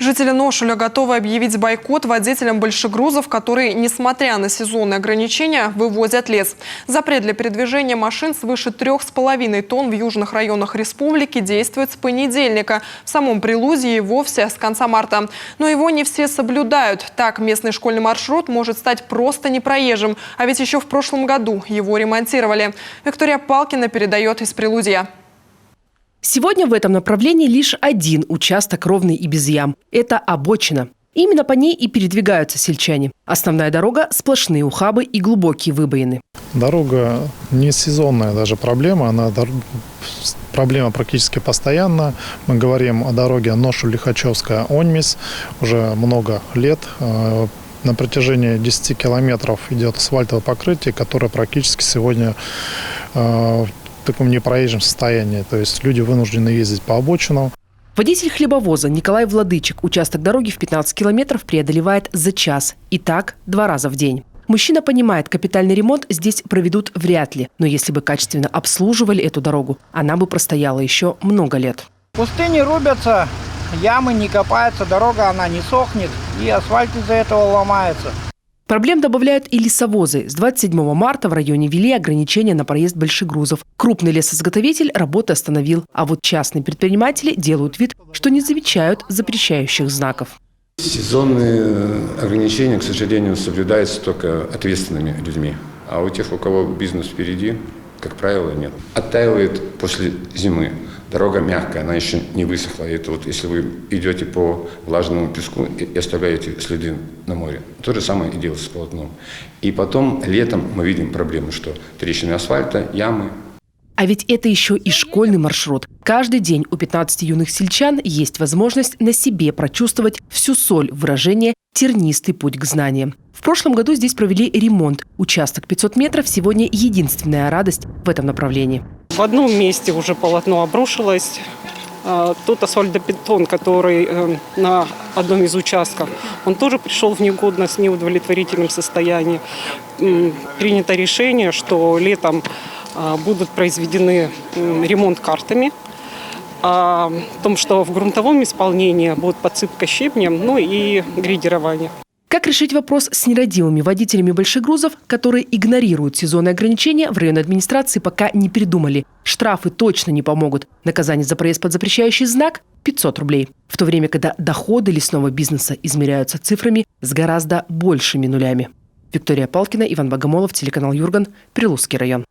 Жители Ношуля готовы объявить бойкот водителям большегрузов, которые, несмотря на сезонные ограничения, вывозят лес. Запрет для передвижения машин свыше 3,5 тонн в южных районах республики действует с понедельника. В самом Прилузье и вовсе с конца марта. Но его не все соблюдают. Так, местный школьный маршрут может стать просто непроезжим. А ведь еще в прошлом году его ремонтировали. Виктория Палкина передает из Прилузья. Сегодня в этом направлении лишь один участок ровный и без ям. Это обочина. Именно по ней и передвигаются сельчане. Основная дорога – сплошные ухабы и глубокие выбоины. Дорога не сезонная даже проблема, проблема практически постоянно. Мы говорим о дороге Ношуль-Лихачевская-Оньмис уже много лет. На протяжении 10 километров идет асфальтовое покрытие, которое практически сегодня в таком непроезжем состоянии. То есть люди вынуждены ездить по обочинам. Водитель хлебовоза Николай Владычик участок дороги в 15 километров преодолевает за час. И так 2 раза в день. Мужчина понимает, капитальный ремонт здесь проведут вряд ли. Но если бы качественно обслуживали эту дорогу, она бы простояла еще много лет. Пустыни рубятся, ямы не копаются, дорога она не сохнет, и асфальт из-за этого ломается. Проблем добавляют и лесовозы. С 27 марта в районе ввели ограничения на проезд большегрузов. Крупный лесозаготовитель работы остановил, а вот частные предприниматели делают вид, что не замечают запрещающих знаков. Сезонные ограничения, к сожалению, соблюдаются только ответственными людьми. А у тех, у кого бизнес впереди, как правило, нет. Оттаивает после зимы. Дорога мягкая, она еще не высохла. Это вот если вы идете по влажному песку и оставляете следы на море. То же самое и делается с полотном. И потом летом мы видим проблемы, что трещины асфальта, ямы. А ведь это еще и школьный маршрут. Каждый день у 15 юных сельчан есть возможность на себе прочувствовать всю соль выражения «тернистый путь к знаниям». В прошлом году здесь провели ремонт. Участок 500 метров сегодня единственная радость в этом направлении. В одном месте уже полотно обрушилось. Тот асфальтобетон, который на одном из участков, он тоже пришел в негодность, в неудовлетворительном состоянии. Принято решение, что летом будут произведены ремонт картами. О том, что в грунтовом исполнении будет подсыпка щебнем, ну и грейдирование. Как решить вопрос с нерадивыми водителями большегрузов, которые игнорируют сезонные ограничения, в районной администрации пока не придумали. Штрафы точно не помогут. Наказание за проезд под запрещающий знак – 500 рублей. В то время, когда доходы лесного бизнеса измеряются цифрами с гораздо большими нулями. Виктория Палкина, Иван Богомолов, телеканал Юрган, Прилузский район.